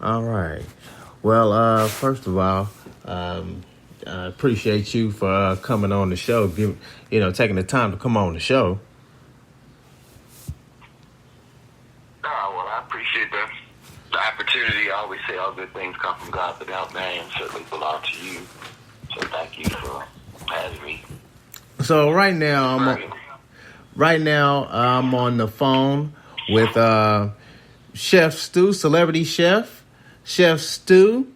All right. Well, first of all, I appreciate you for coming on the show. Taking the time to come on the show. Well, I appreciate the opportunity. I always say all good things come from God, but now man certainly belong to you. So thank you for having me. So right now, I'm on the phone with Chef Stu, celebrity chef, Chef Stu.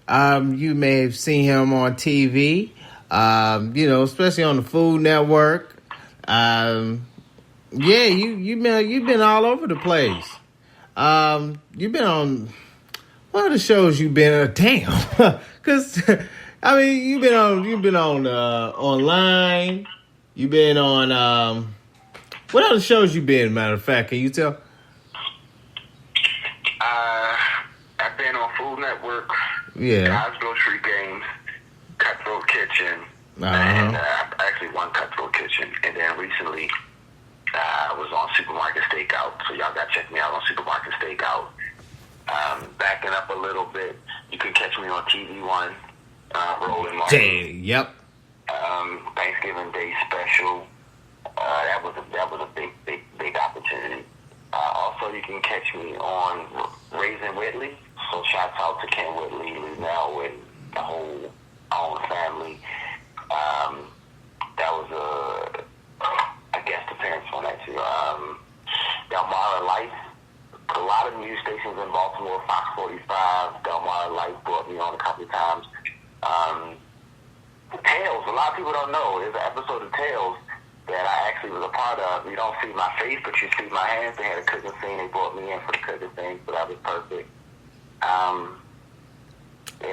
You may have seen him on TV, especially on the Food Network. You've been all over the place. You've been on what other shows you've been? Damn, because you've been on online. You've been on what other shows you been? Matter of fact, can you tell? I've been on Food Network. Yeah. God's Grocery Games, Cutthroat Kitchen, and I actually won Cutthroat Kitchen. And then recently, I was on Supermarket Stakeout. So y'all got to check me out on Supermarket Stakeout. Backing up a little bit, you can catch me on TV One, Rolling Martin. Yep. Thanksgiving Day special. That was a big opportunity. Also, you can catch me on Raising Whitley. So shouts out to Ken Whitley, now and the whole family. That was a guest appearance on that too. Delmara Life. A lot of news stations in Baltimore, Fox 45, Delmara Life brought me on a couple of times. Tales, a lot of people don't know. There's an episode of Tales that I actually was a part of. You don't see my face, but you see my hands. They had a cooking scene. They brought me in for the cooking scene, so that was perfect.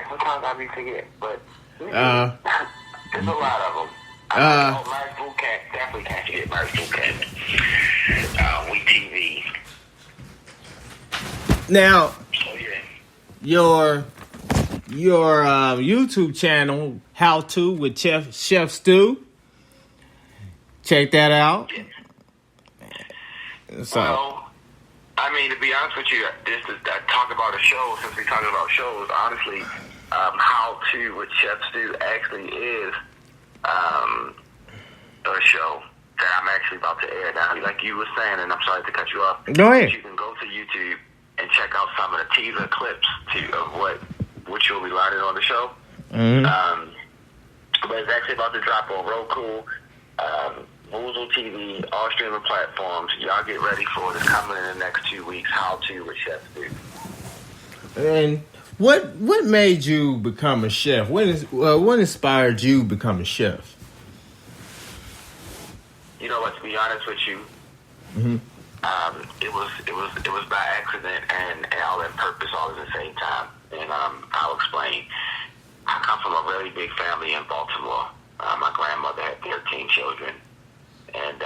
Sometimes I be forget, but there's a lot of them. Married Food Cat, definitely can't forget Married Food Cat. We TV. Now, your YouTube channel, How To with Chef Stu. Check that out. So, well, to be honest with you, that talk about a show, since we're talking about shows, honestly, How To with Chef Stu actually is a show that I'm actually about to air now. Like you were saying, and I'm sorry to cut you off. Go ahead. You can go to YouTube and check out some of the teaser clips of what you'll be learning on the show. Mm-hmm. But it's actually about to drop on Roku, Boozle TV, all streaming platforms. Y'all get ready for it. It's coming in the next 2 weeks. How To with Chef Stu. And what made you become a chef? What inspired you to become a chef? You know what? To be honest with you, it was by accident and all in purpose all at the same time. And I'll explain. I come from a really big family in Baltimore. My grandmother had 13 children, and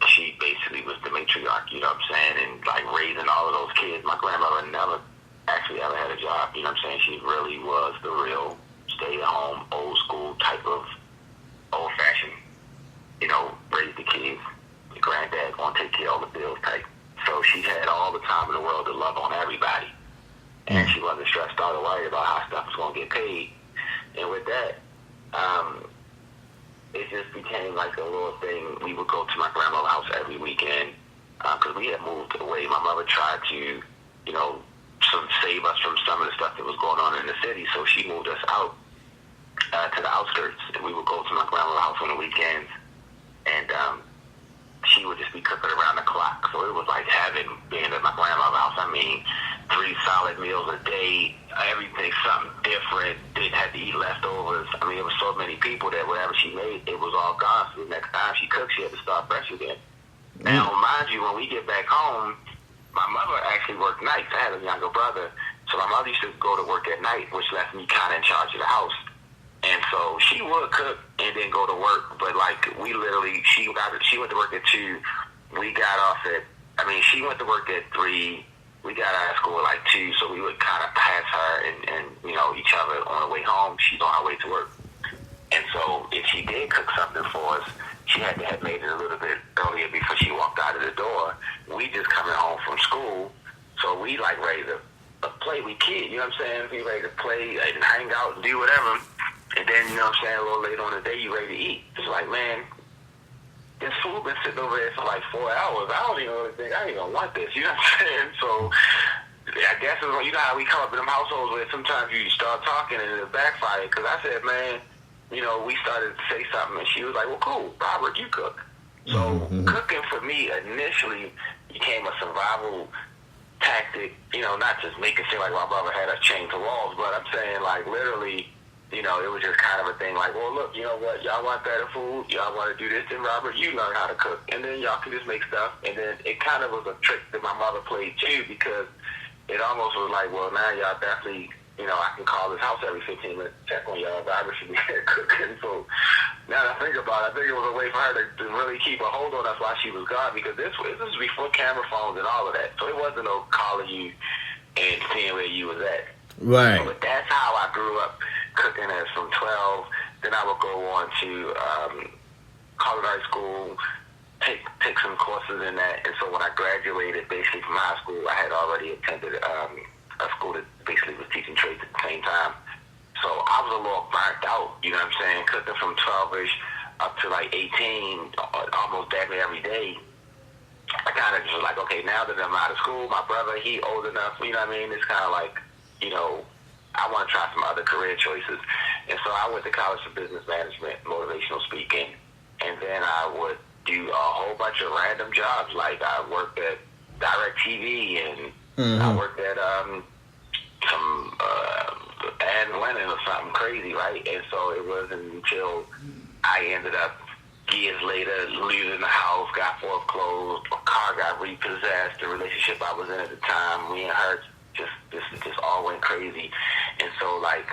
she basically was the matriarch, you know what I'm saying, and like raising all of those kids. My grandmother never actually ever had a job, you know what I'm saying. She really was the real stay-at-home, old-school type of old-fashioned, raise the kids. Your granddad gonna take care of all the bills type. So she had all the time in the world to love on everybody. And she wasn't stressed out or worried about how stuff was going to get paid. And with that, it just became like a little thing. We would go to my grandmother's house every weekend because we had moved away. My mother tried to, save us from some of the stuff that was going on in the city. So she moved us out to the outskirts. And we would go to my grandmother's house on the weekends. And she would just be cooking around the clock. So it was like being at my grandmother's house. 3 solid meals a day, everything something different. Didn't have to eat leftovers. There was so many people that whatever she made, it was all gone. So the next time she cooked, she had to start fresh again. Now, mind you, when we get back home, my mother actually worked nights. I had a younger brother, so my mother used to go to work at night, which left me kind of in charge of the house. And so she would cook and then go to work, but we literally, she went to work at 2. We got off at, she went to work at 3. We got out of school at 2, so we would kind of pass her and each other on the way home. She's on her way to work. And so if she did cook something for us, she had to have made it a little bit earlier before she walked out of the door. We just coming home from school, so we ready to play. We kid, you know what I'm saying? We ready to play and hang out and do whatever. And then, you know what I'm saying, a little later on in the day, you ready to eat. It's like, man, this food been sitting over there for like 4 hours. I don't even really think I even want this. You know what I'm saying? So I guess it's like, you know how we come up in them households where sometimes you start talking and it backfires. Because I said, man, you know, we started to say something and she was like, well, cool, Robert, you cook. So cooking for me initially became a survival tactic. You know, not just making it seem like my brother had us chained to walls, but I'm saying like literally. You know, it was just kind of a thing like, well, look, you know what, y'all want better food, y'all want to do this, then Robert, you learn how to cook, and then y'all can just make stuff, and then it kind of was a trick that my mother played too, because it almost was like, well, now y'all definitely, you know, I can call this house every 15 minutes to check on y'all, Robert should be there cooking, so now that I think about it, I think it was a way for her to really keep a hold on us while she was gone, because this was before camera phones and all of that, so it wasn't no calling you and seeing where you was at. Right. So, but that's how I grew up cooking as from 12. Then I would go on to culinary school, take some courses in that. And so when I graduated basically from high school, I had already attended a school that basically was teaching trades at the same time. So I was a little burnt out, you know what I'm saying, cooking from 12-ish up to like 18, almost damn near every day. I kind of just was like, okay, now that I'm out of school, my brother, he old enough, you know what I mean? It's kind of like, you know, I want to try some other career choices. And so I went to college for business management, motivational speaking, and then I would do a whole bunch of random jobs. Like I worked at DirecTV and I worked at some Ann Lennon or something crazy, right? And so it wasn't until I ended up years later losing the house, got foreclosed, my car got repossessed, the relationship I was in at the time, me and her just all went crazy. And so like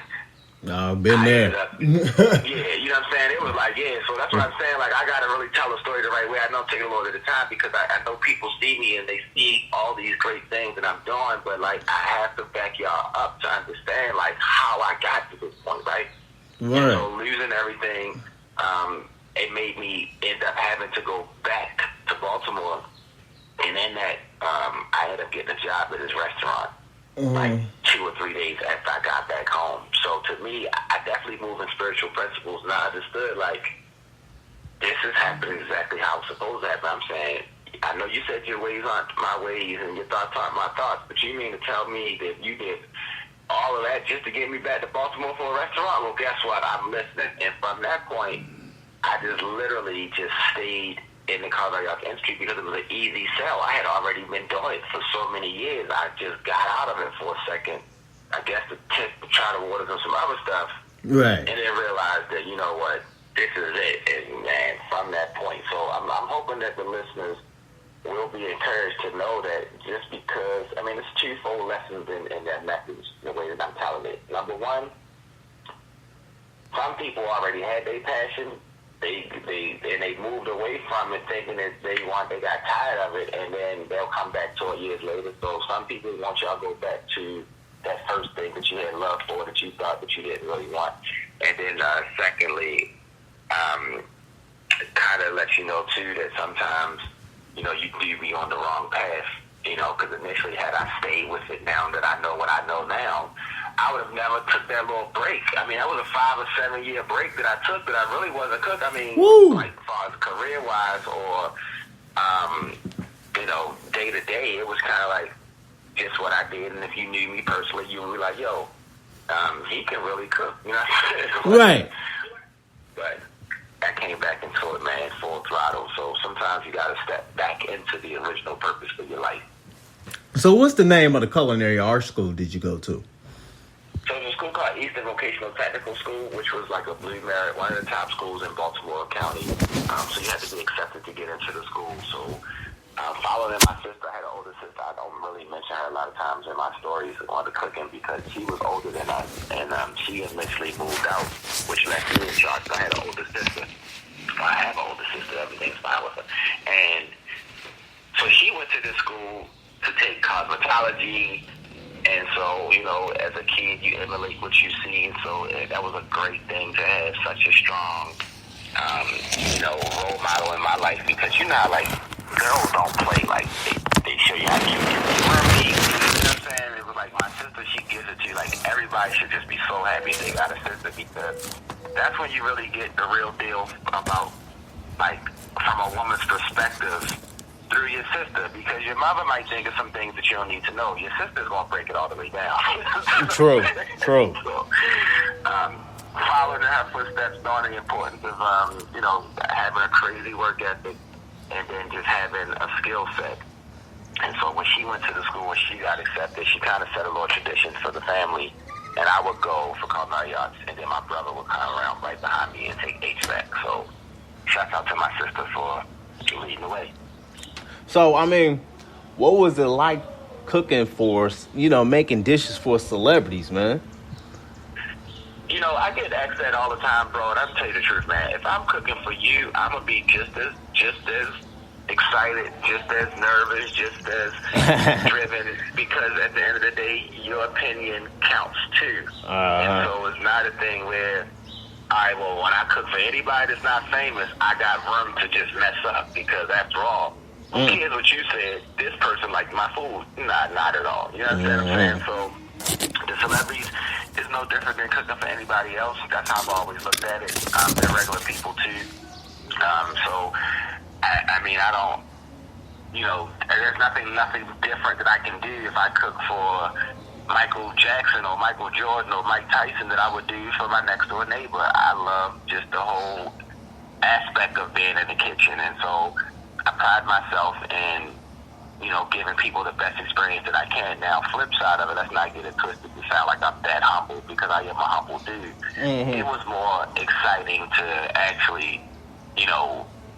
been there. Yeah, you know what I'm saying? It was like, yeah, so that's what I'm saying. Like, I got to really tell the story the right way. I know I'm taking a little bit of time because I know people see me and they see all these great things that I'm doing, but, like, I have to back y'all up to understand, like, how I got to this point, right? And so losing everything, it made me end up having to go back to Baltimore. And in that, I ended up getting a job at this restaurant. Like 2 or 3 days after I got back home. So to me, I definitely move in spiritual principles, and I understood like this is happening exactly how it's supposed to happen. I'm saying, I know you said your ways aren't my ways and your thoughts aren't my thoughts, but you mean to tell me that you did all of that just to get me back to Baltimore for a restaurant? Well, guess what? I'm listening. And from that point, I just literally just stayed in the culinary industry because it was an easy sell. I had already been doing it for so many years. I just got out of it for a second, I guess, to try to water on some other stuff. Right. And then realized that, you know what, this is it. And man, from that point. So I'm hoping that the listeners will be encouraged to know that just because, I mean, it's twofold lessons in that message, the way that I'm telling it. Number one, some people already had their passion. They moved away from it thinking that they got tired of it, and then they'll come back to it years later. So some people want y'all to go back to that first thing that you had love for, that you thought that you didn't really want. And then secondly, kind of let you know too that sometimes, you know, you do be on the wrong path, you know, because initially had I stayed with it now that I know what I know now, I would have never took that little break. I mean, that was a 5 or 7 year break that I took that I really wasn't cook. I mean, like as far as career wise or, you know, day to day, it was kind of like just what I did. And if you knew me personally, you would be like, yo, he can really cook, you know what I'm saying? Right. But I came back into it, man, full throttle. So sometimes you got to step back into the original purpose of your life. So what's the name of the culinary art school did you go to? So there's a school called Eastern Vocational Technical School, which was like a Blue Merit, one of the top schools in Baltimore County. So you had to be accepted to get into the school. So following my sister, I had an older sister. I don't really mention her a lot of times in my stories on the cooking because she was older than us, and she initially moved out, which left me in charge. So I had an older sister. I have an older sister. Everything's fine with her. And so she went to this school to take cosmetology. And so, you know, as a kid, you emulate what you see. And so that was a great thing to have such a strong, you know, role model in my life. Because, you know, how, like, girls don't play like they show you how to do it. For me, you know what I'm saying? It was like my sister everybody should just be so happy they got a sister, because that's when you really get the real deal about, like, from a woman's perspective through your sister, because your mother might think of some things that you don't need to know. Your sister's going to break it all the way down. True. So, following in her footsteps, knowing the importance of, having a crazy work ethic and then just having a skill set. And so when she went to the school and she got accepted, she kind of set a little tradition for the family. And I would go for culinary arts, and then my brother would come around right behind me and take HVAC. So shout out to my sister for leading the way. So, I mean, what was it like cooking for, making dishes for celebrities, man? I get asked that all the time, bro, and I'm tell you the truth, man. If I'm cooking for you, I'm going to be just as excited, just as nervous, just as driven, because at the end of the day, your opinion counts too. And so it's not a thing where, all right, well, when I cook for anybody that's not famous, I got room to just mess up, because after all, who cares what you said? This person liked my food. Not at all. You know what I'm saying? So the celebrities is no different than cooking for anybody else. That's how I've always looked at it. They're regular people too. So I mean, I don't, there's nothing different that I can do if I cook for Michael Jackson or Michael Jordan or Mike Tyson that I would do for my next door neighbor. I love just the whole aspect of being in the kitchen, and so I pride myself in, giving people the best experience that I can. Now, flip side of it, let's not get it twisted to sound like I'm that humble, because I am a humble dude. Mm-hmm. It was more exciting to actually,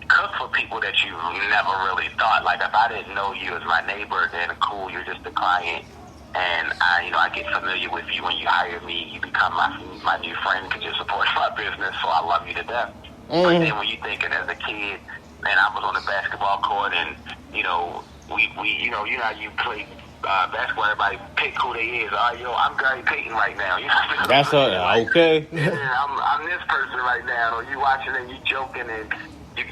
cook for people that you never really thought. Like, if I didn't know you as my neighbor, then cool, you're just a client. And I get familiar with you when you hire me. You become my new friend because you support my business, so I love you to death. Mm-hmm. But then when you're thinking as a kid, and I was on the basketball court, and we how you play basketball, everybody pick who they is. I'm Gary Payton right now. That's okay. Yeah, I'm this person right now. Or you watching and you joking and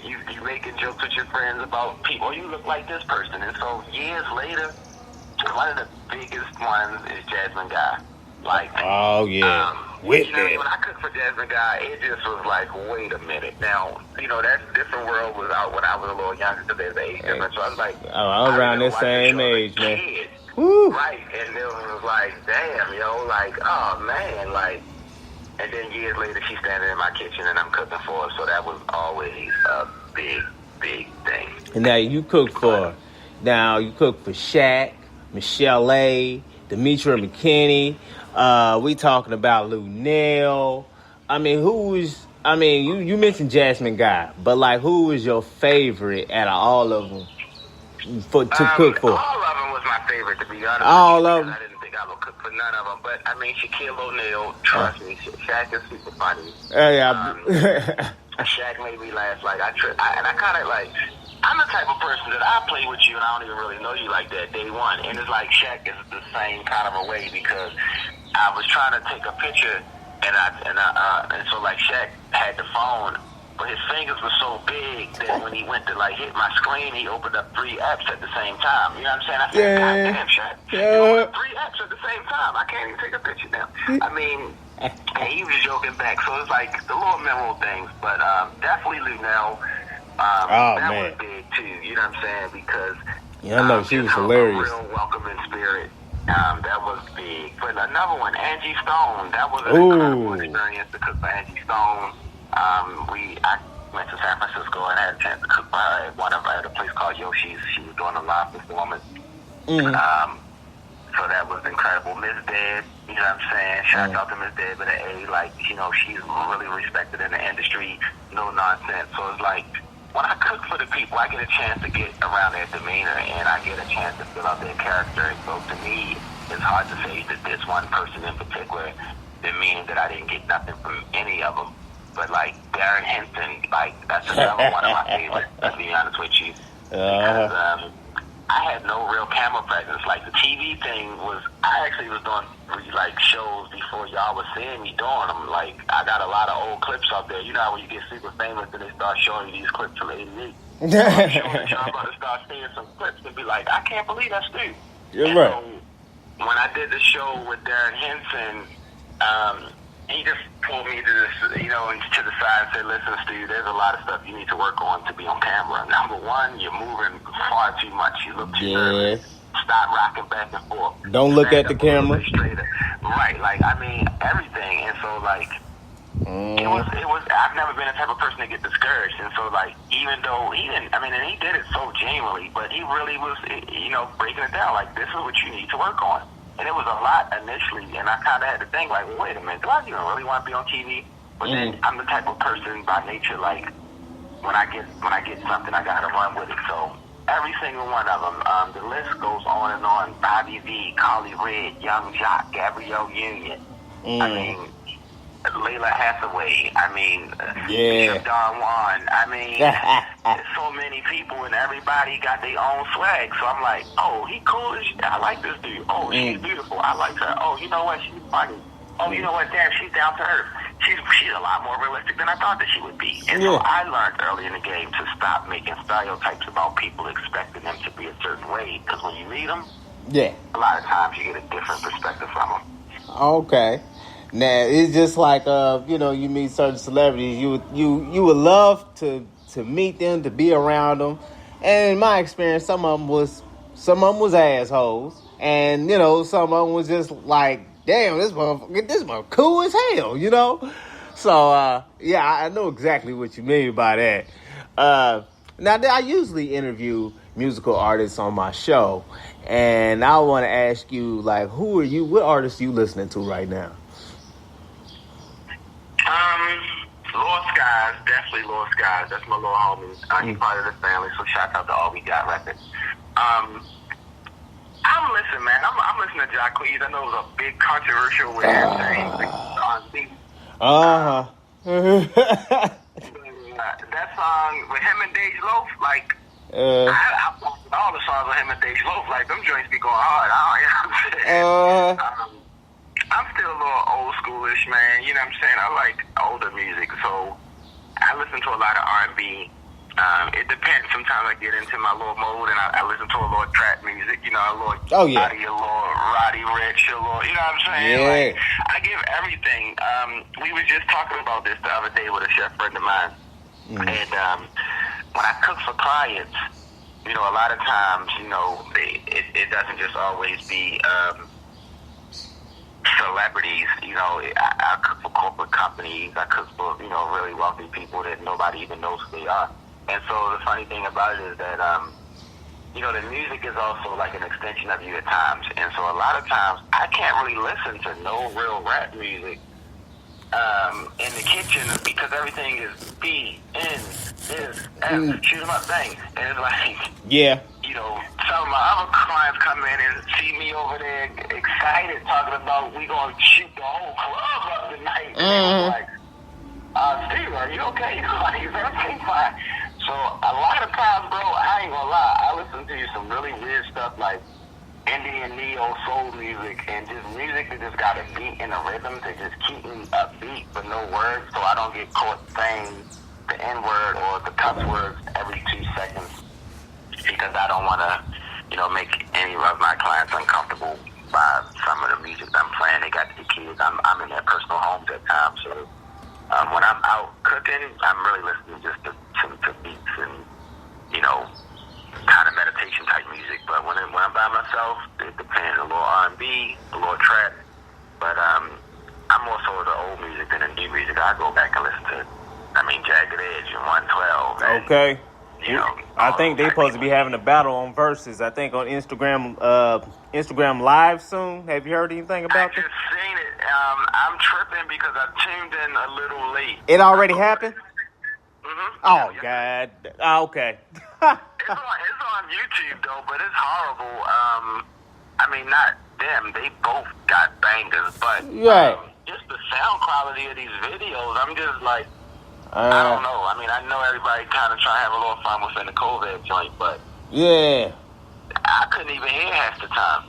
you making jokes with your friends about people. Oh, you look like this person. And so years later, one of the biggest ones is Jasmine Guy. Like, oh yeah. When I cooked for Jasmine Guy, it just was like, wait a minute. Now, that different world was out when I was a little younger, because there's an age difference. So I was like, I'm around this same age, man. Woo. Right, and it was like, damn, like, oh man, like. And then years later, she's standing in my kitchen and I'm cooking for her. So that was always a big, big thing. And now you cook for Shaq, Michelle A, Demetria McKinney. We talking about Lunel. I mean, you mentioned Jasmine Guy, but like, who is your favorite out of all of them to cook for? All of them was my favorite, to be honest. All of them. I didn't think I would cook for none of them, but I mean, Shaquille O'Neal, trust me, Shaq is super funny. Shaq made me laugh. Like, I kind of like. I'm the type of person that I play with you and I don't even really know you like that day one. And it's like Shaq is the same kind of a way, because I was trying to take a picture and so like Shaq had the phone, but his fingers were so big that when he went to like hit my screen, he opened up 3 apps at the same time. You know what I'm saying? I said, God damn, Shaq. You opened up 3 apps at the same time. I can't even take a picture now. I mean, and he was joking back. So it's like the little memorable things, but definitely Lunel. That was big too, you know what I'm saying? Because I know she was hilarious. A real welcoming spirit. That was big. But another one, Angie Stone. That was an incredible experience to cook for Angie Stone. I went to San Francisco and had a chance to cook for her at a place called Yoshi's. She was doing a live performance. So that was incredible. Miss Deb, you know what I'm saying? Shout out to Miss Deb with an A. Like, she's really respected in the industry. No nonsense. So it's like, when I cook for the people, I get a chance to get around their demeanor, and I get a chance to fill out their character. And so to me, it's hard to say that this one person in particular, meaning that I didn't get nothing from any of them. But like Darren Henson, like, that's another one of my favorites, to be honest with you. Because I had no real camera presence. Like, the TV thing was, I actually was doing like shows before y'all was seeing me doing them. Like, I got a lot of old clips out there. You know how when you get super famous and they start showing you these clips from '88. I'm sure that y'all about to start seeing some clips and be like, I can't believe that's Stu. You're right. So when I did the show with Darren Henson, he just pulled me to this, to the side and said, "Listen, Steve, there's a lot of stuff you need to work on to be on camera. Number one, you're moving far too much. You look too nervous. Stop rocking back and forth. Don't look at the camera. Right, like, I mean, everything." And so, like, it was, I've never been the type of person to get discouraged. And so, like, even though and he did it so genuinely, but he really was, breaking it down. Like, this is what you need to work on. And it was a lot initially, and I kind of had to think, like, well, wait a minute, do I even really want to be on TV? But then I'm the type of person by nature, like, when I get something, I gotta run with it. So every single one of them, the list goes on and on. Bobby V, Carly Red, Young Jock, Gabrielle Union. I mean, Layla Hathaway. I mean, Don Juan. I mean, so many people, and everybody got their own swag. So I'm like, oh, he cool as shit. I like this dude. Oh, she's beautiful. I like her. Oh, you know what? She's funny. Oh, you know what? Damn, she's down to earth. She's a lot more realistic than I thought that she would be. And so I learned early in the game to stop making stereotypes about people, expecting them to be a certain way. Because when you meet them, a lot of times you get a different perspective from them. Okay. Now it's just like you meet certain celebrities, you would love to meet them, to be around them, and in my experience, some of them was assholes, and some of them was just like, damn, this motherfucker cool as hell, So I know exactly what you mean by that. Now I usually interview musical artists on my show, and I want to ask you, like, what artists are you listening to right now? Lord Skies, definitely Lord Skies. That's my little homie. He's part of the family, so shout out to All We Got Records. I'm listening, man. I'm listening to Jacquees. I know it was a big controversial with everything. That song with him and Dej Loaf, like, I all the songs with him and Dej Loaf, like, them joints be going hard. I'm still a little old schoolish, man. You know what I'm saying? I like older music, so I listen to a lot of R&B. It depends. Sometimes I get into my little mode and I listen to a little trap music, a little Roddy Ricch, a little, you know what I'm saying? Yeah. Like, I give everything. We were just talking about this the other day with a chef friend of mine. And when I cook for clients, a lot of times, it doesn't just always be celebrities. I cook for corporate companies. I cook for, really wealthy people that nobody even knows who they are. And so the funny thing about it is that, the music is also like an extension of you at times. And so a lot of times I can't really listen to no real rap music in the kitchen because everything is B, N, this, F, shoot 'em up, bang. And it's like, some of my other clients come in and see me over there excited talking about we gonna shoot the whole club up tonight. And like, Steve, are you okay? Like, is everything fine? So a lot of times, bro, I ain't gonna lie, I listen to some really weird stuff like Indian neo soul music and just music that just got a beat and a rhythm to just keep me upbeat but no words, so I don't get caught saying the N word or the cuss words every 2 seconds because I don't want to, make any of my clients uncomfortable by some of the music I'm playing. They got the kids. I'm in their personal homes at times, so when I'm out cooking, I'm really listening just to beats and kind of meditation type music. But when I'm by myself, it depends. A little R&B, a little trap. But I'm more so the old music than the new music. I go back and listen to, Jagged Edge and 112. And, okay. I think they're supposed to be having a battle on Versus. I think on Instagram Live soon. Have you heard anything about that? I just seen it. I'm tripping because I tuned in a little late. It already happened? Mm-hmm. Oh, God. Oh, okay. It's on YouTube, though, but it's horrible. Not them. They both got bangers, but just the sound quality of these videos, I'm just like, I don't know. I know everybody kind of trying to have a little fun within the COVID joint, but I couldn't even hear half the time.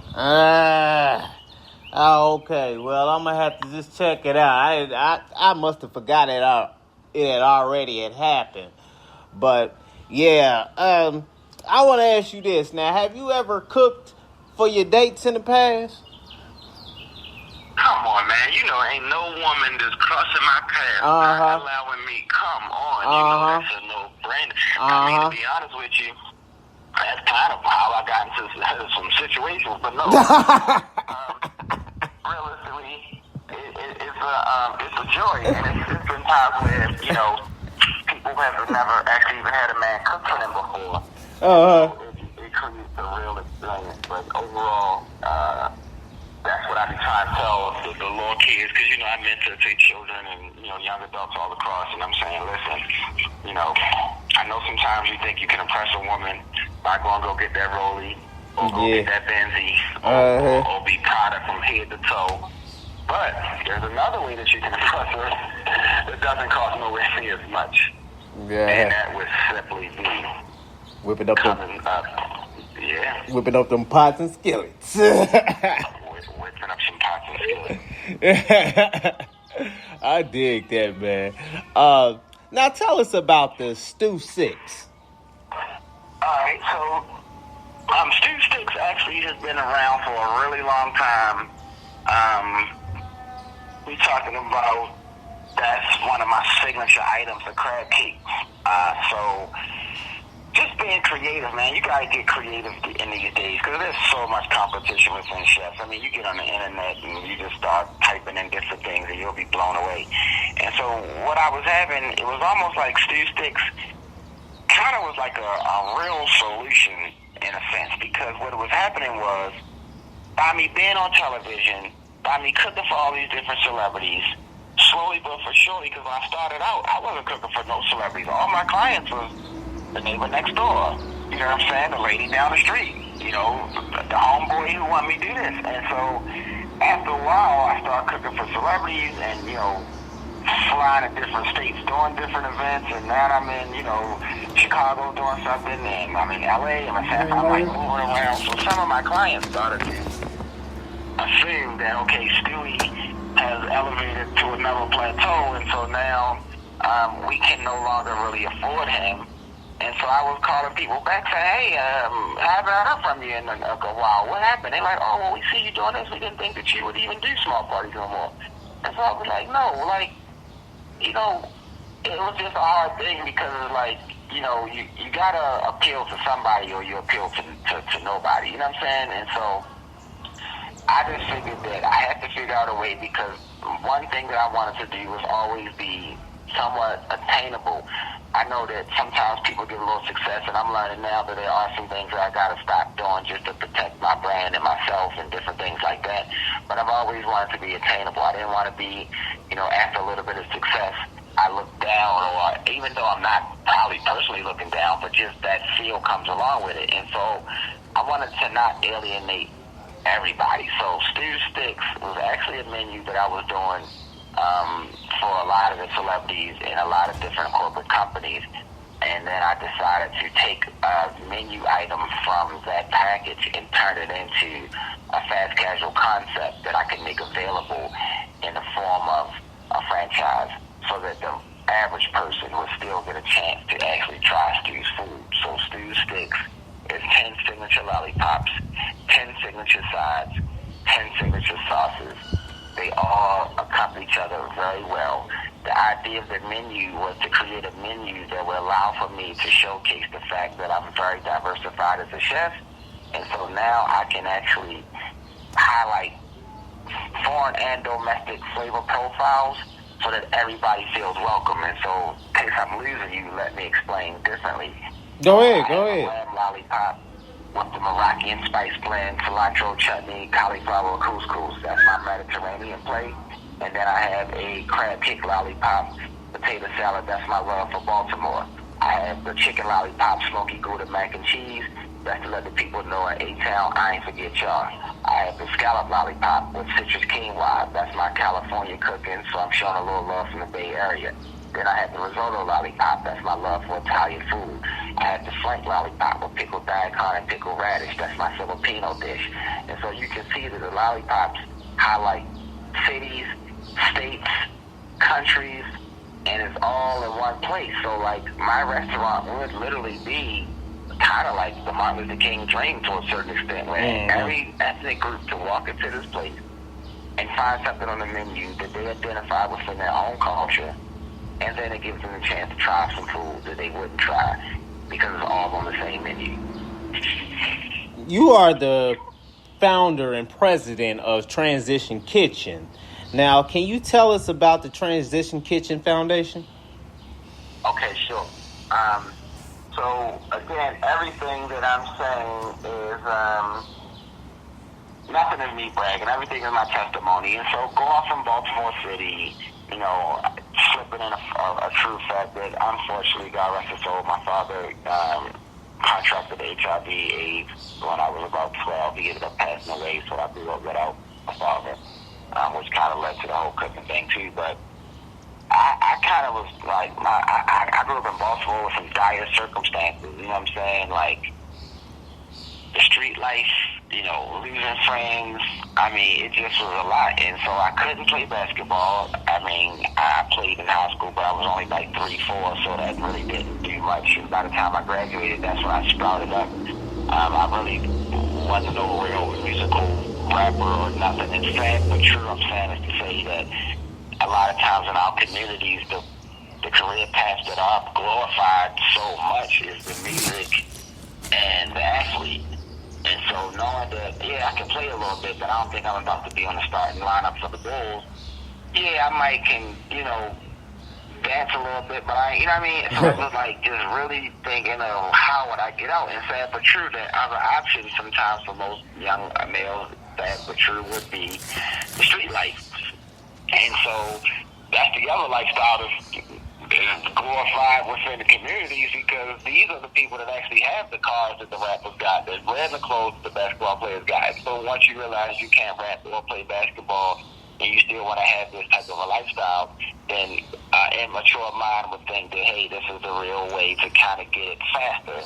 Okay. Well, I'm gonna have to just check it out. I must have forgot it had already happened. But I want to ask you this now: have you ever cooked for your dates in the past? Come on, man. You know, ain't no woman that's crossing my path Uh-huh. allowing me. Come on, you know that's a no-brainer. I mean, to be honest with you, that's kind of how I got into some situations, but no. Realistically, it's a joy, and it's been times where, you know, people have never actually even had a man cook for them before. So it creates a real experience, but overall, that's what I be trying to tell the little kids, because, you know, I mentor to children and, you know, young adults all across, and I'm saying, listen, you know, I know sometimes you think you can impress a woman by going to go get that rollie, or go get that Benzie, or be Prada from head to toe. But there's another way that you can impress her that doesn't cost nowhere near as much. Yeah. And that would simply be whipping up them pots and skillets. Whipping up some pots and skillets. I dig that, man. Now tell us about the Stew Six. Alright, so Stew Sticks actually has been around for a really long time. We talking about, that's one of my signature items, the crab cake. So just being creative, man. You gotta get creative in these days, because there's so much competition within chefs. I mean, you get on the internet and you just start typing in different things and you'll be blown away. And so what I was having, it was almost like Stew Sticks kind of was like a real solution in a sense, because what was happening was, by me being on television, by me cooking for all these different celebrities, slowly but for surely, because when I started out, I wasn't cooking for no celebrities. All my clients was the neighbor next door, you know what I'm saying, the lady down the street, you know, the homeboy who wanted me to do this. And so after a while, I started cooking for celebrities and, you know, flying to different states, doing different events, and now I'm in, you know, Chicago doing something, and I'm in LA, and I'm like moving around. So some of my clients started to assume that, okay, Stewie has elevated to another plateau, and so now we can no longer really afford him. And so I was calling people back saying, hey, I haven't heard from you in a while. What happened? They're like, oh, well, we see you doing this. We didn't think that you would even do small parties no more. And so I was like, no, like, you know, it was just a hard thing, because it's like, you know, you got to appeal to somebody or you appeal to nobody. You know what I'm saying? And so I just figured that I had to figure out a way, because one thing that I wanted to do was always be somewhat attainable. I know that sometimes people get a little success, and I'm learning now that there are some things that I got to stop doing just to protect my brand and myself and different things like that. But I've always wanted to be attainable. I didn't want to be, you know, after a little bit of success, I look down, or even though I'm not probably personally looking down, but just that feel comes along with it. And so I wanted to not alienate everybody. So Stew Sticks was actually a menu that I was doing for a lot of the celebrities and a lot of different corporate companies. And then I decided to take a menu item from that package and turn it into a fast casual concept that I can make available in the form of a franchise, so that the average person would still get a chance to actually try Stew's food. So Stew Sticks is 10 signature lollipops, 10 signature sides, 10 signature sauces. They all accompany each other very well. The idea of the menu was to create a menu that would allow for me to showcase the fact that I'm very diversified as a chef. And so now I can actually highlight foreign and domestic flavor profiles so that everybody feels welcome. And so, in case I'm losing you, let me explain differently. Go ahead. Lamb lollipop with the Moroccan spice blend, cilantro chutney, cauliflower couscous. That's my Mediterranean plate. And then I have a crab cake lollipop, potato salad. That's my love for Baltimore. I have the chicken lollipop, smoky Gouda mac and cheese. That's to let the people know in A-Town, I ain't forget y'all. I have the scallop lollipop with citrus quinoa. That's my California cooking, so I'm showing a little love from the Bay Area. Then I have the risotto lollipop. That's my love for Italian food. I have the flank lollipop with pickled daikon and pickled radish. That's my Filipino dish. And so you can see that the lollipops highlight cities, states, countries, and it's all in one place. So, like, my restaurant would literally be kind of like the Martin Luther King dream to a certain extent, where every ethnic group to walk into this place and find something on the menu that they identify within their own culture, and then it gives them a chance to try some food that they wouldn't try because it's all on the same menu. You are the founder and president of Transition Kitchen. Now, can you tell us about the Transition Kitchen Foundation? Okay, sure. So, again, everything that I'm saying is nothing is me bragging. Everything is my testimony. And so, go off from Baltimore City, slipping in a true fact that, unfortunately, God rest his soul, my father contracted HIV/AIDS when I was about 12. He ended up passing away, so I grew up without a father, which kind of led to the whole cooking thing, too. But I kind of was like, I grew up in Baltimore with some dire circumstances, you know what I'm saying? Like, the street life, losing friends. I mean, it just was a lot. And so I couldn't play basketball. I mean, I played in high school, but I was only like 3'4", so that really didn't do much. And by the time I graduated, that's when I sprouted up. I really wasn't no real musical rapper or nothing. It's sad but true, I'm saying, is to say that a lot of times in our communities, the career paths that are glorified so much is the music and the athlete. And so knowing that, I can play a little bit, but I don't think I'm about to be on the starting lineup for the Bulls. I might can, dance a little bit, but I, you know what I mean? So it was like just really thinking of how would I get out. And sad but true that other options sometimes for most young males, sad but true, would be the street life. And so that's the other lifestyle that's glorified within the communities, because these are the people that actually have the cars that the rappers got, that wear the clothes that the basketball players got. So once you realize you can't rap or play basketball and you still want to have this type of a lifestyle, then an immature mind would think that, hey, this is the real way to kind of get it faster,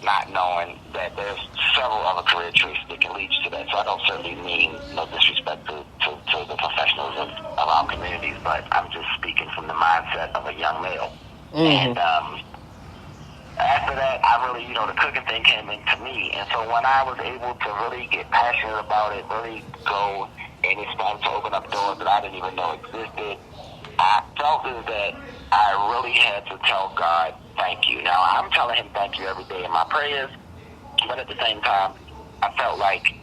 not knowing that there's several other career choices that can lead you to that. So I don't certainly mean no disrespect to the professionals of our communities, but I'm just speaking from the mindset of a young male. Mm-hmm. And after that, I really, the cooking thing came into me. And so when I was able to really get passionate about it, really go and it started to open up doors that I didn't even know existed, I felt as that I really had to tell God, thank you. Now, I'm telling him thank you every day in my prayers, but at the same time, I felt like,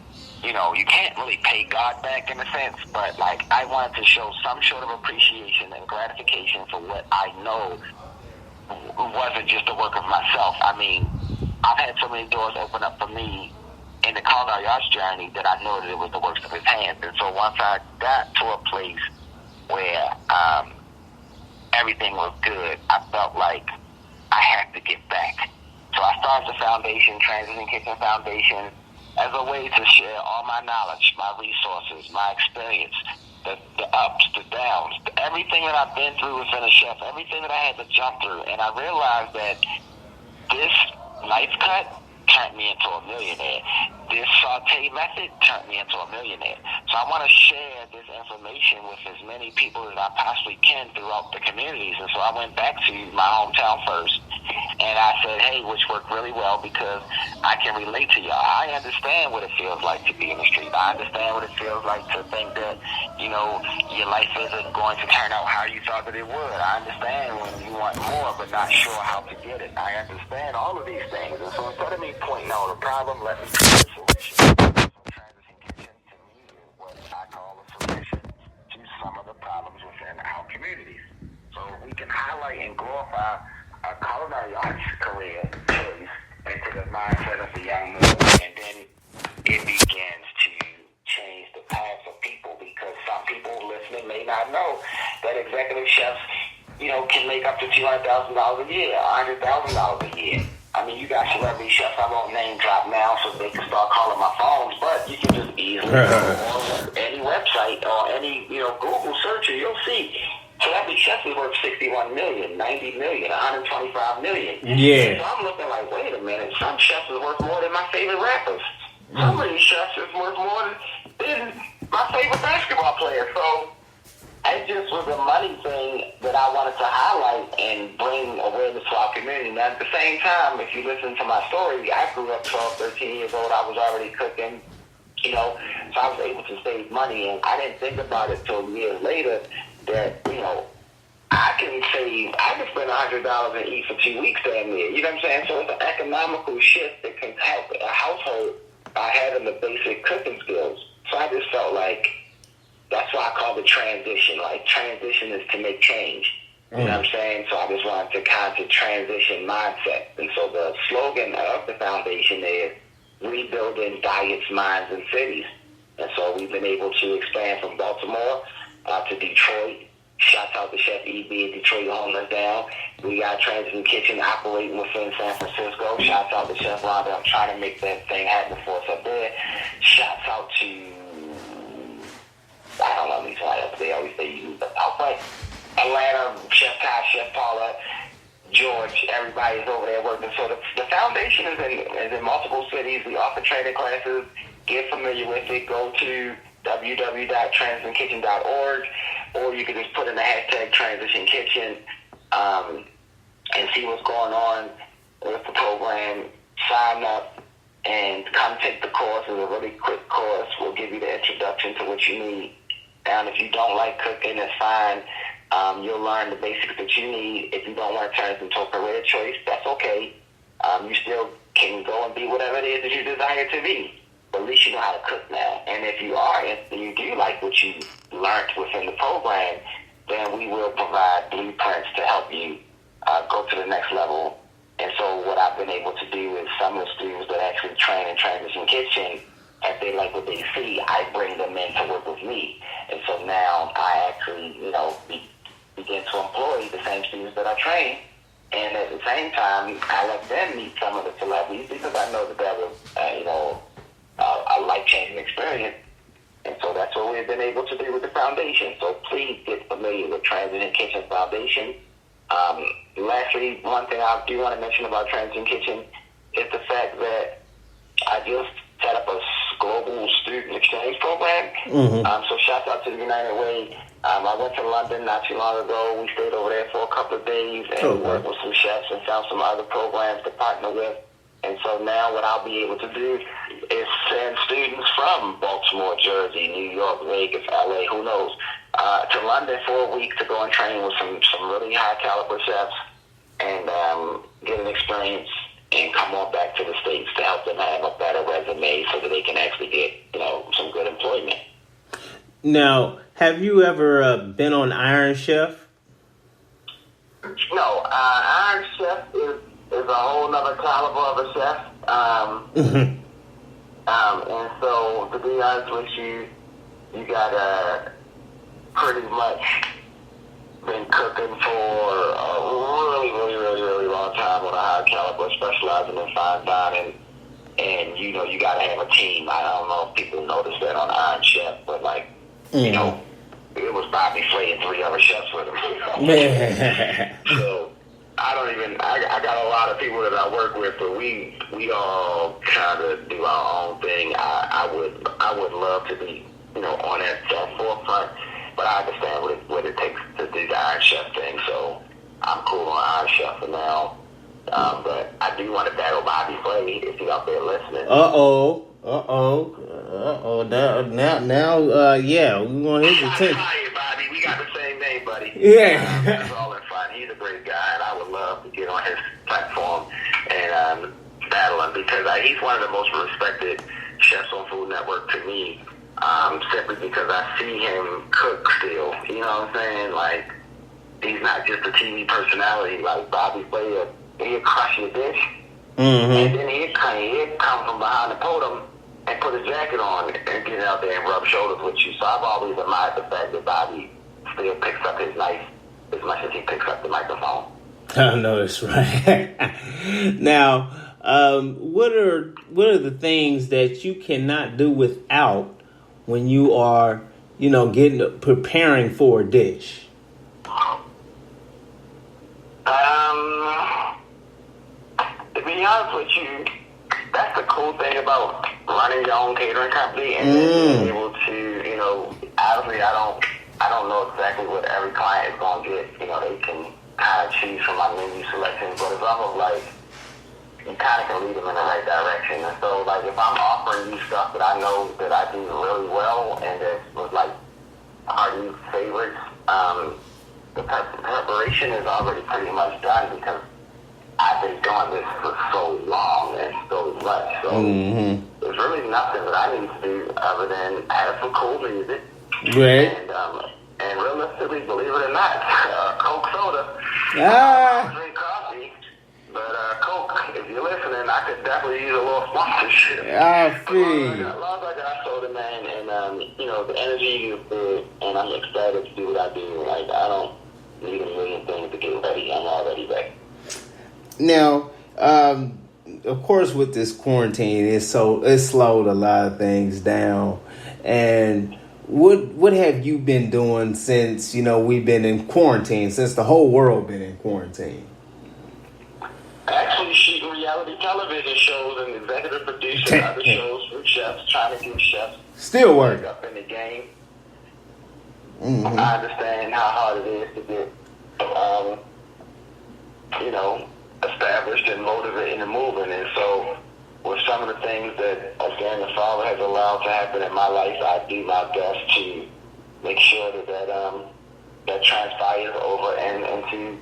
you can't really pay God back in a sense, but like I wanted to show some sort of appreciation and gratification for what I know wasn't just the work of myself. I mean, I've had so many doors open up for me in the culinary arts journey that I know that it was the works of his hands. And so once I got to a place where everything was good, I felt like I had to give back. So I started the foundation, Transition Kitchen Foundation, as a way to share all my knowledge, my resources, my experience, the ups, the downs, everything that I've been through within a chef, everything that I had to jump through. And I realized that this knife cut turned me into a millionaire. This saute method turned me into a millionaire. So I want to share this information with as many people as I possibly can throughout the communities. And so I went back to my hometown first, and I said, hey, which worked really well because I can relate to y'all. I understand what it feels like to be in the street. I understand what it feels like to think that, your life isn't going to turn out how you thought that it would. I understand when you want more but not sure how to get it. I understand all of these things. And so instead of me pointing out a problem, let me see the solution. So Transition Kitchen to me is what I call a solution to some of the problems within our communities. So we can highlight and glorify a culinary arts career choice into the mindset of the young man, and then it begins to change the path of people, because some people listening may not know that executive chefs, can make up to $200,000 a year, $100,000 a year. I mean, you got celebrity chefs, I won't name drop now so they can start calling my phones, but you can just easily go on any website or any, Google search, and you'll see celebrity chefs is worth $61 million, $90 million, $125 million. Yeah. So I'm looking like, wait a minute, some chefs is worth more than my favorite rappers. Some of these chefs is worth more than my favorite basketball player. So it just was a money thing that I wanted to highlight and bring awareness to our community. Now, at the same time, if you listen to my story, I grew up 12, 13 years old. I was already cooking. So I was able to save money, and I didn't think about it till years later that, I can spend $100 and eat for 2 weeks damn near. You know what I'm saying? So it's an economical shift that can help a household by having the basic cooking skills. So I just felt like that's why I call it transition. Like, transition is to make change. You know what I'm saying? So I just wanted to kind of transition mindset. And so the slogan of the foundation is rebuilding diets, minds, and cities. And so we've been able to expand from Baltimore to Detroit. Shouts out to Chef E.B. at Detroit Homeless Down. We got Transition Kitchen operating within San Francisco. Shouts out to Chef Rhonda. I'm trying to make that thing happen for us up there. Shouts out to, I don't know these guys. They always say you, but Atlanta, Chef Ty, Chef Paula, George, everybody's over there working. So the foundation is in multiple cities. We offer training classes. Get familiar with it. Go to www.transitionkitchen.org, or you can just put in the hashtag Transition Kitchen and see what's going on with the program. Sign up and come take the course. It's a really quick course. We'll give you the introduction to what you need. And if you don't like cooking, it's fine. You'll learn the basics that you need. If you don't want to turn it into a career choice, that's okay. You still can go and be whatever it is that you desire to be. But at least you know how to cook now. And if you are, and you do like what you learned within the program, then we will provide blueprints to help you go to the next level. And so what I've been able to do is some of the students that actually train in Transition Kitchen, if they like what they see, I bring them in to work with me. And so now I actually, begin to employ the same students that I train. And at the same time, I let them meet some of the celebrities because I know that was, a life-changing experience. And so that's what we've been able to do with the foundation. So please get familiar with Transition Kitchen Foundation. Lastly, one thing I do want to mention about Transition Kitchen is the fact that I just set up a global student exchange program. So shout out to the United Way. I went to London not too long ago. We stayed over there for a couple of days and worked with some chefs and found some other programs to partner with. And so now what I'll be able to do is send students from Baltimore, Jersey, New York, Vegas, LA, who knows, to London for a week to go and train with some really high caliber chefs and get an experience and come on back to the States to help them have a better resume so that they can actually get, some good employment. Now, have you ever been on Iron Chef? No, Iron Chef is a whole nother caliber of a chef. And so, to be honest with you, you got pretty much been cooking for a really, really, really, really long time on a high caliber, specializing in fine dining. And, you got to have a team. I don't know if people notice that on Iron Chef, but, it was Bobby Flay and 3 other chefs with him. So, I got a lot of people that I work with, but we all kind of do our own thing. I would love to be, on that forefront, but I understand what it takes to do the Iron Chef thing, so I'm cool on Iron Chef for now. But I do want to battle Bobby Flay if he's out there listening. Yeah, we want his attention. Bobby, we got the same name, buddy. Yeah. That's all in fun. He's a great guy, and I would love to get on his platform and battle him because he's one of the most respected chefs on Food Network to me, simply because I see him cook still. You know what I'm saying? Like, he's not just a TV personality. Like, Bobby Flay, he'll crush your dish, and then he'll come from behind the podium and put a jacket on and get out there and rub shoulders with you. So I've always admired the fact that Bobby still picks up his knife as much as he picks up the microphone. I know that's right. Now, what are the things that you cannot do without when you are, preparing for a dish? To be honest with you, that's the cool thing about running your own catering company and being able to, obviously I don't know exactly what every client is going to get. They can kind of choose from my menu selection, but it's almost like you kind of can lead them in the right direction. And so, like, if I'm offering you stuff that I know that I do really well and that was like our new favorites, the preparation is already pretty much done because I've been doing this for so long and so much. So there's really nothing that I need to do other than have some cool music. Right. And realistically, believe it or not, Coke soda. Ah. I drink coffee, but Coke, if you're listening, I could definitely use a little sponsorship. I feel. As long as I got soda, man, and you know, the energy is good, and I'm excited to do what I do. Like, I don't need a million things to get ready. I'm already ready. Now, of course, with this quarantine, it slowed a lot of things down. And what have you been doing since, you know, we've been in quarantine, since the whole world been in quarantine? Actually shooting reality television shows and executive producing other shows for chefs, trying to get chefs still working up in the game. I understand how hard it is to get, you know, established and motivated and moving. And so with some of the things that, again, the Father has allowed to happen in my life, I do my best to make sure that transpires over and to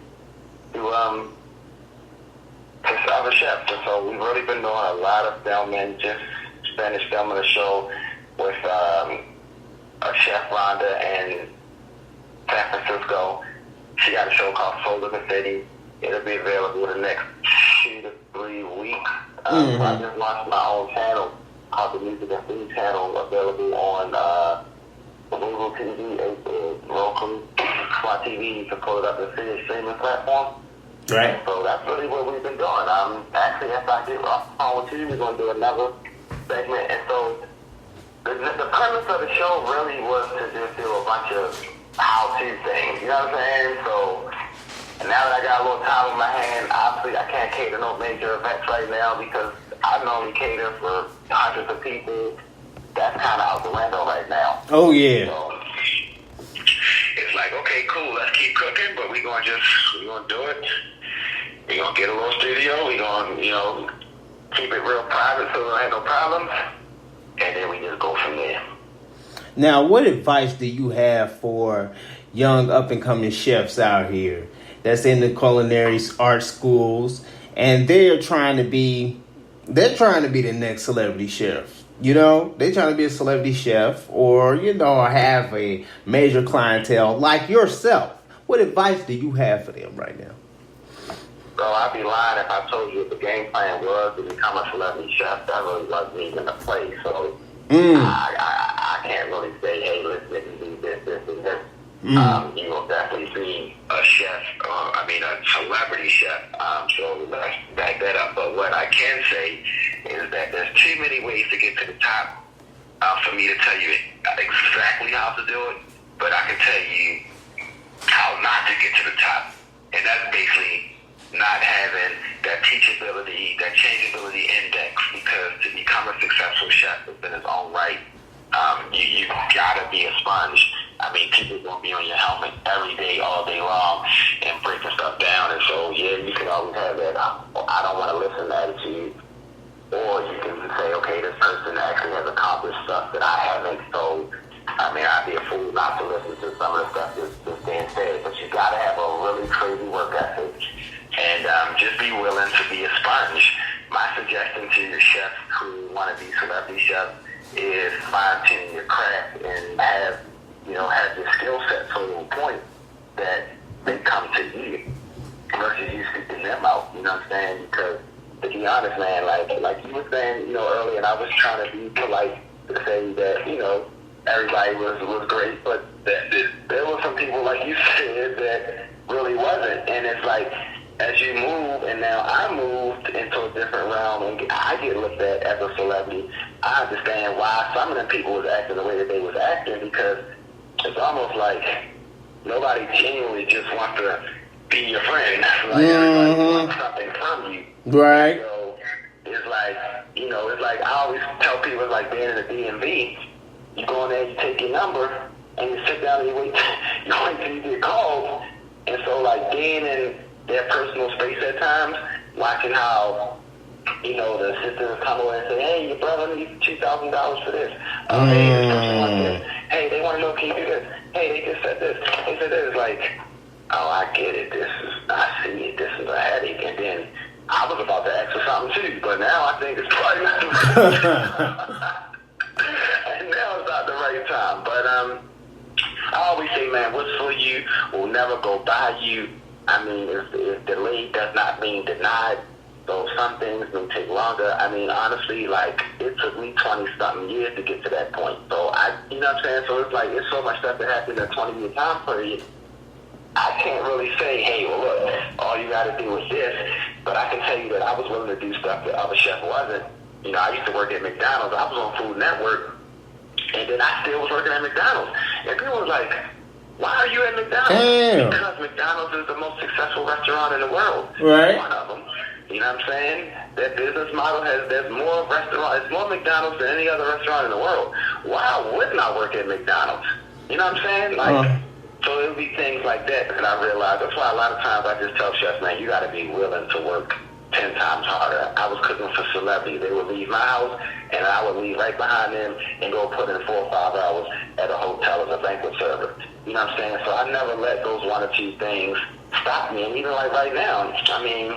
other chefs. And so we've really been doing a lot of filming, just finished filming a show with Chef Rhonda in San Francisco. She got a show called Soul of the City. It'll be available in the next 2 to 3 weeks. I just launched my own channel called the Music and Food Channel, available on Google TV, Roku, Smart TV. You can pull it up and see a streaming platform. Right. So that's really what we've been doing. Actually, after I get off the phone with you, we're going to do another segment. And so the premise of the show really was to just do a bunch of how-to things. You know what I'm saying? So now that I got a little time on my hand, obviously I can't cater no major events right now because I normally cater for hundreds of people. That's kind of out the window right now. Oh, yeah. So it's like, okay, cool, let's keep cooking, but we're going to do it. We're going to get a little studio. We're going to, you know, keep it real private so we don't have no problems. And then we just go from there. Now, what advice do you have for young up-and-coming chefs out here that's in the culinary art schools, and they're trying to be the next celebrity chef? You know, they're trying to be a celebrity chef or, you know, have a major clientele like yourself. What advice do you have for them right now? So I'd be lying if I told you what the game plan was to become a celebrity chef. That really wasn't even a play. So I can't really say, hey, listen, if you do this, and this. You will definitely be a chef, a celebrity chef. So let's back that up. But what I can say is that there's too many ways to get to the top for me to tell you exactly how to do it. But I can tell you how not to get to the top. And that's basically not having that teachability, that changeability index, because to become a successful chef in its own right, you gotta be a sponge. I mean, people gonna be on your helmet every day, all day long, and breaking stuff down. And so, yeah, you can always have that I don't want to listen attitude, or you can say, okay, this person actually has accomplished stuff that I haven't. So, I mean, I'd be a fool not to listen to some of the stuff that's being said. But you gotta have a really crazy work ethic, and just be willing to be a sponge. My suggestion to your chefs who want to be celebrity chefs is fine-tune your craft and have your skill set to a point that they come to you versus you seeking them out. You know what I'm saying? Because to be honest, man, like you were saying, earlier, and I was trying to be polite to say that, everybody was great, but there were some people, like you said, that really wasn't. And it's like, as you move, and now I moved into a different realm, and I get looked at as a celebrity, I understand why some of them people was acting the way that they was acting, because it's almost like nobody genuinely just wants to be your friend. Like, everybody wants something from you. Right. So it's like, it's like I always tell people, it's like being in the DMV. You go in there, you take your number, and you sit down and you wait till you get called. And so, like, being in their personal space at times, watching how the assistants come over and say, hey, your brother needs $2,000 for this. Hey, there's something like this. Hey, they want to know, can you do this? Hey, they just said this. They said this. Like, oh, I get it. I see it. This is a headache. And then I was about to ask for something too, but now I think it's probably not the right time. And now it's not the right time. But I always say, man, what's for you will never go by you. I mean, if delayed does not mean denied. So some things may take longer. I mean, honestly, like, it took me 20-something years to get to that point. So, you know what I'm saying? So it's like, it's so much stuff that happened in a 20-year time period. I can't really say, hey, well, look, all you got to do is this. But I can tell you that I was willing to do stuff that other chefs wasn't. I used to work at McDonald's. I was on Food Network, and then I still was working at McDonald's. And people was like, why are you at McDonald's? Damn. Because McDonald's is the most successful restaurant in the world. Right. One of them. You know what I'm saying? That business model there's more restaurants, it's more McDonald's than any other restaurant in the world. Why wouldn't I work at McDonald's? You know what I'm saying? Like, so it'll be things like that I realized. That's why a lot of times I just tell chefs, man, you got to be willing to work 10 times harder. I was cooking for celebrities. They would leave my house, and I would leave right behind them and go put in 4 or 5 hours at a hotel as a banquet server. You know what I'm saying? So I never let those 1 or 2 things stop me. And even like right now, I mean,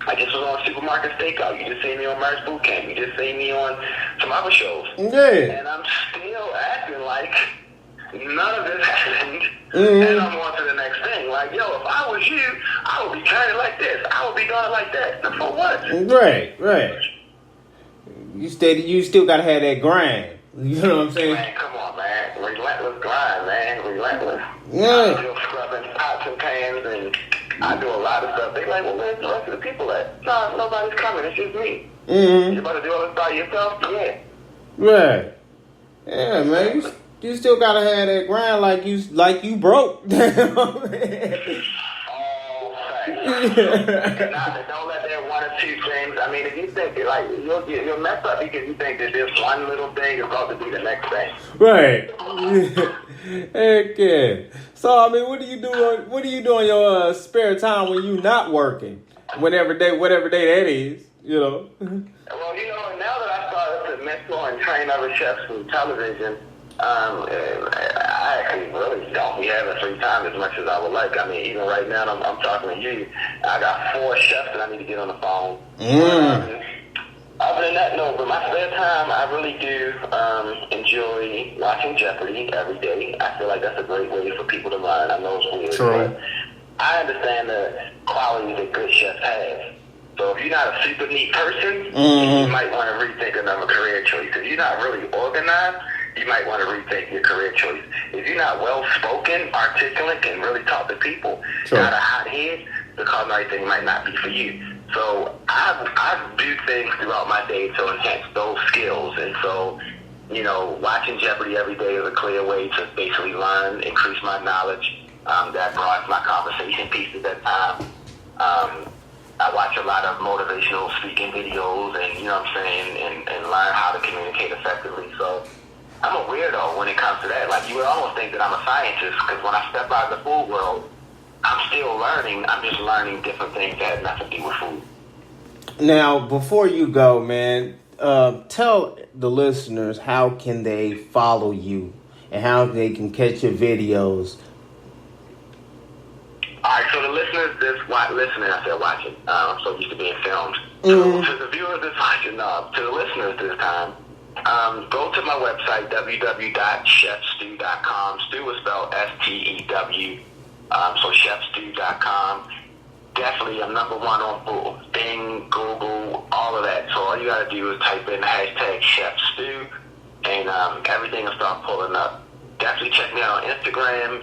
I just was on Supermarket Stakeout. You just seen me on Merch Boot Camp. You just seen me on some other shows. Yeah. And I'm still acting like none of this happened. And I'm on to the next thing. Like, yo, if I was you, I would be turning like this. I would be going like that. For what? Right. You still got to have that grind. You know what I'm saying? Man, come on, man. Relentless grind, man. Relentless. Yeah. I'm still scrubbing pots and pans, and I do a lot of stuff. They like, well, where's the rest of the people at? No, nobody's coming. It's just me. You about to do all this by yourself? Yeah. Right. Yeah, man. You still gotta have that grind like you broke. All facts. Don't let that 1 or 2 things. I mean, if you think like you'll mess up because you think that this one little thing is about to be the next thing. Right. Heck yeah. So I mean, what do you do in your spare time when you're not working? Whatever day that is, you know. Well, now that I started to mentor and train other chefs from television, I actually really don't be having free time as much as I would like. I mean, even right now, I'm talking to you. I got 4 chefs that I need to get on the phone. Other than that, no. But my spare time, I really do enjoy watching Jeopardy every day. I feel like that's a great way for people to learn. I know it's weird, but I understand the qualities that good chefs have. So if you're not a super neat person, you might want to rethink another career choice. If you're not really organized, you might want to rethink your career choice. If you're not well-spoken, articulate, can really talk to people, got a hot head, the culinary thing might not be for you. So I do things throughout my day to enhance those skills. And so, watching Jeopardy every day is a clear way to basically learn, increase my knowledge. That broadens my conversation pieces at times. I watch a lot of motivational speaking videos and, and learn how to communicate effectively. So I'm a weirdo when it comes to that. Like, you would almost think that I'm a scientist, because when I step out of the food world, I'm still learning. I'm just learning different things that have nothing to do with food. Now, before you go, man, tell the listeners how can they follow you and how they can catch your videos. All right, so the listeners watching. I'm so used to being filmed. So to the viewers that's watching, to the listeners this time, go to my website, www.chefstew.com. Stew is spelled STEW. So chefstew.com. Definitely, I'm number 1 on Bing, Google, all of that. So all you got to do is type in the hashtag #ChefStew, and everything will start pulling up. Definitely check me out on Instagram,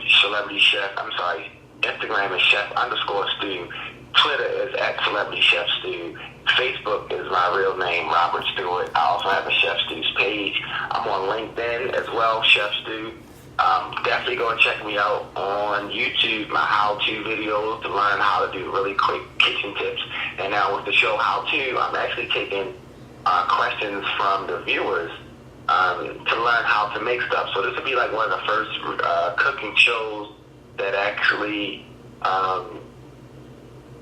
Instagram is chef_stew. Twitter is @CelebrityChefStew. Facebook is my real name, Robert Stewart. I also have a Chef Stew's page. I'm on LinkedIn as well, Chef Stew. Definitely go and check me out on YouTube, my how-to videos to learn how to do really quick kitchen tips. And now with the show How To, I'm actually taking questions from the viewers to learn how to make stuff. So this will be like one of the first cooking shows that actually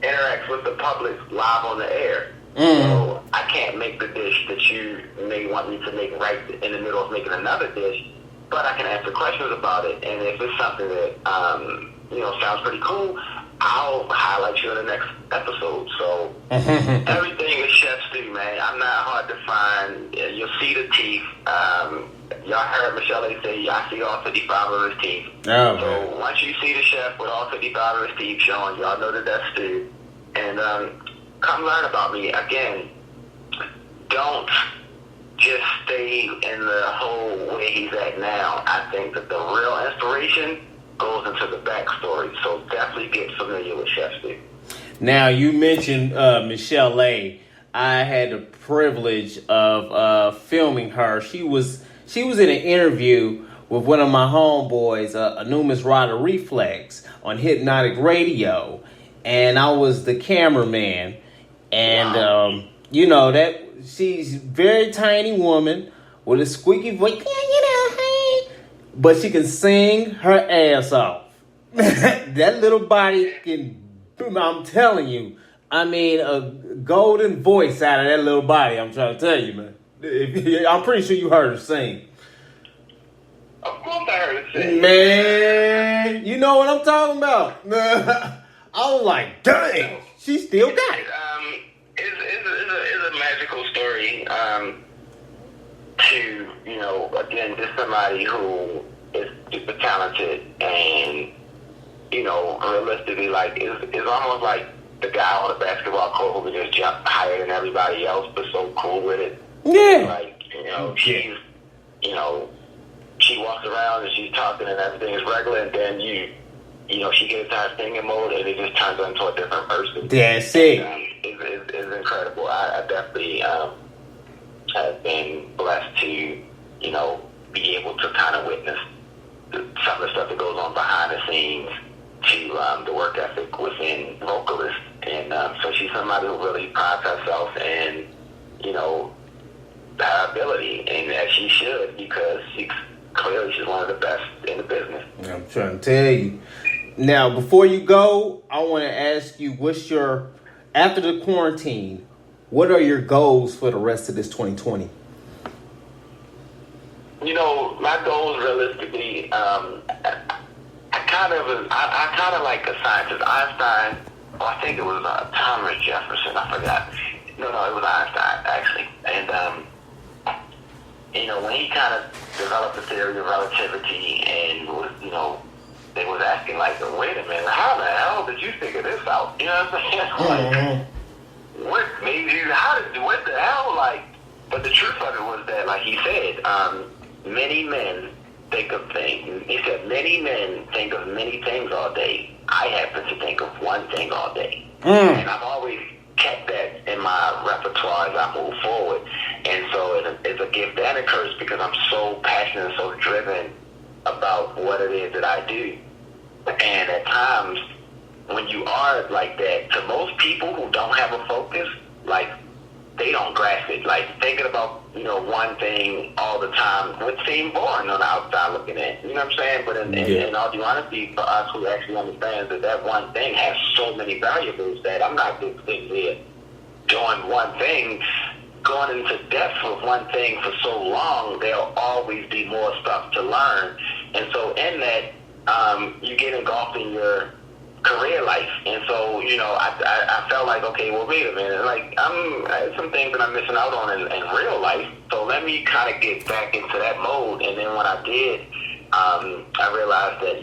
interacts with the public live on the air. So can't make the dish that you may want me to make right in the middle of making another dish, but I can answer questions about it. And if it's something that, sounds pretty cool, I'll highlight you in the next episode. So everything is chef stew, man. I'm not hard to find. You'll see the teeth. Y'all heard Michelle say, I see all 55 of his teeth. Oh, so once you see the chef with all 55 of his teeth showing, y'all know that that's stew. And come learn about me. Again, don't just stay in the hole where he's at now. I think that the real inspiration goes into the backstory. So definitely get familiar with Chef Steve. Now, you mentioned Michelle A. I had the privilege of filming her. She was in an interview with one of my homeboys, Anumis Rider Reflex, on Hypnotic Radio. And I was the cameraman. And, wow. That she's a very tiny woman with a squeaky voice. But she can sing her ass off. That little body can, I'm telling you, a golden voice out of that little body, I'm trying to tell you, man. I'm pretty sure you heard her sing. Of course I heard her sing. Man, you know what I'm talking about. I was like, dang, she still got it. It's a magical story. Again, just somebody who is super talented and, realistically, it's almost like the guy on the basketball court who can just jump higher than everybody else, but so cool with it. Yeah. She's, she walks around and she's talking and everything is regular, and then she gets into her singing mode and it just turns her into a different person. That's it. It's incredible. I definitely have been blessed to, be able to kind of witness some of the stuff that goes on behind the scenes to the work ethic within vocalists. And so she's somebody who really prides herself in, her ability, and as she should, because she's one of the best in the business. I'm trying to tell you. Now, before you go, I want to ask you, after the quarantine, what are your goals for the rest of this 2020? My goals realistically, I kind of like a scientist. Einstein, I think it was Thomas Jefferson, I forgot. No, it was Einstein, actually. And, when he kind of developed the theory of relativity and was, they was asking, wait a minute, how the hell did you figure this out? You know what I'm saying? What made you, what the hell? But the truth of it was that, like he said, many men think of things. He said, many men think of many things all day. I happen to think of one thing all day. And I've always kept that in my repertoire as I move forward. And so it's a gift and a curse because I'm so passionate and so driven about what it is that I do. And at times, when you are like that, to most people who don't have a focus, they don't grasp it. Thinking about, one thing all the time would seem boring on the outside looking in. You know what I'm saying? But in all due honesty, for us who actually understands that one thing has so many variables that I'm not just sitting there doing one thing, going into depth with one thing for so long, there'll always be more stuff to learn. And so in that, you get engulfed in your career life. And so, I felt like, okay, well, wait a minute, some things that I'm missing out on in real life. So let me kind of get back into that mode. And then when I did, I realized that,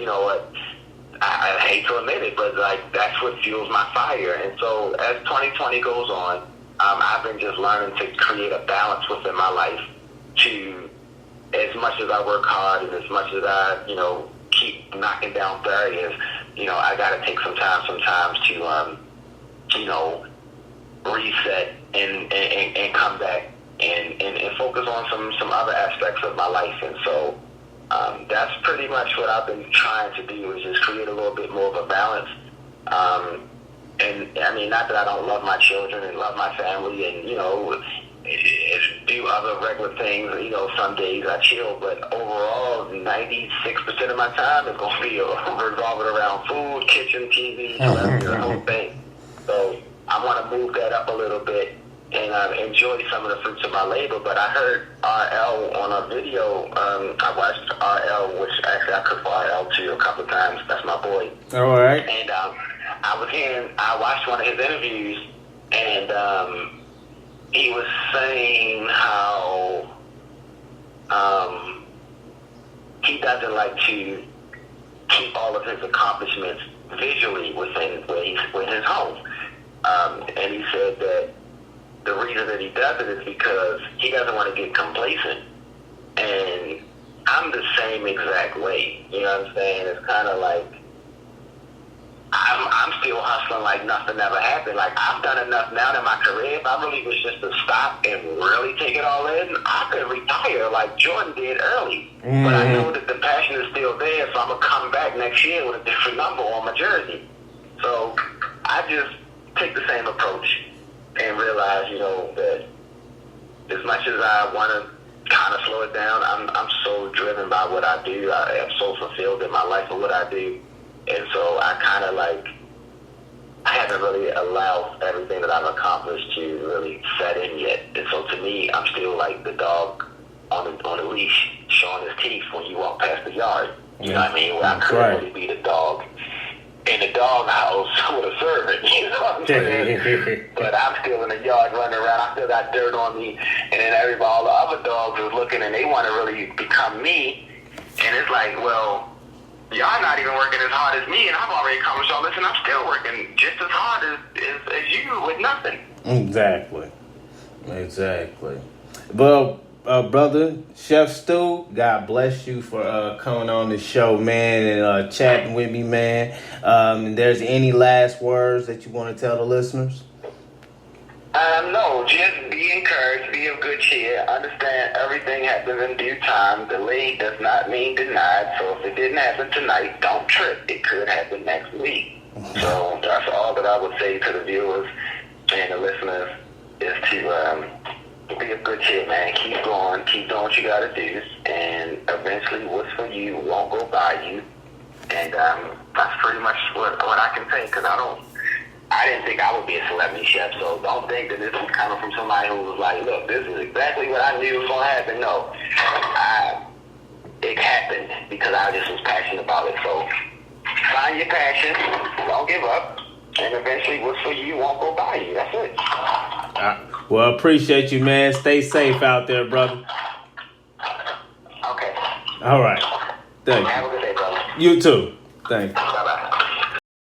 I hate to admit it, but that's what fuels my fire. And so as 2020 goes on, I've been just learning to create a balance within my life to, as much as I work hard and as much as I, keep knocking down barriers, I got to take sometimes to, reset and come back and focus on some other aspects of my life. And so that's pretty much what I've been trying to do, is just create a little bit more of a balance. And not that I don't love my children and love my family and, do other regular things. Some days I chill, but overall, 96% of my time is going to be revolving around food, kitchen, TV, the whole thing. So I want to move that up a little bit and I've enjoyed some of the fruits of my labor. But I heard RL on a video. I watched RL, which actually I cooked for RL too a couple of times. That's my boy. All right. And I watched one of his interviews, and he was saying how he doesn't like to keep all of his accomplishments visually within his home. And he said that the reason that he does it is because he doesn't want to get complacent. And I'm the same exact way. You know what I'm saying? It's kind of like I'm still hustling like nothing ever happened. Like, I've done enough now in my career. If I really was just to stop and really take it all in, I could retire like Jordan did early. Mm-hmm. But I know that the passion is still there, so I'm going to come back next year with a different number on my jersey. So I just take the same approach and realize, you know, that as much as I want to kind of slow it down, I'm so driven by what I do. I am so fulfilled in my life for what I do. And so I kind of I haven't really allowed everything that I've accomplished to really set in yet. And so to me, I'm still like the dog on a leash showing his teeth when you walk past the yard. You know what I mean? Where I could really be the dog in the doghouse with a servant. You know what I'm saying? But I'm still in the yard running around. I still got dirt on me. And then all the other dogs is looking and they want to really become me. And it's like, well, y'all not even working as hard as me, and I've already accomplished all this, and I'm still working just as hard as you with nothing. Exactly. Well, brother, Chef Stu, God bless you for coming on the show, man, and chatting with me, man. And there's any last words that you want to tell the listeners? No, just be encouraged, be of good cheer, understand everything happens in due time. Delayed does not mean denied, so if it didn't happen tonight, don't trip. It could happen next week. So that's all that I would say to the viewers and the listeners is to be of good cheer, man. Keep going, keep doing what you got to do, and eventually what's for you won't go by you. And that's pretty much what I can say, because I didn't think I would be a celebrity chef, so don't think that this was coming from somebody who was like, look, this is exactly what I knew was going to happen. No, it happened because I just was passionate about it. So find your passion, don't give up, and eventually what's for you won't go by you. That's it. Well, appreciate you, man. Stay safe out there, brother. Okay. All right. Thank you. Have a good day, brother. You too. Thank you.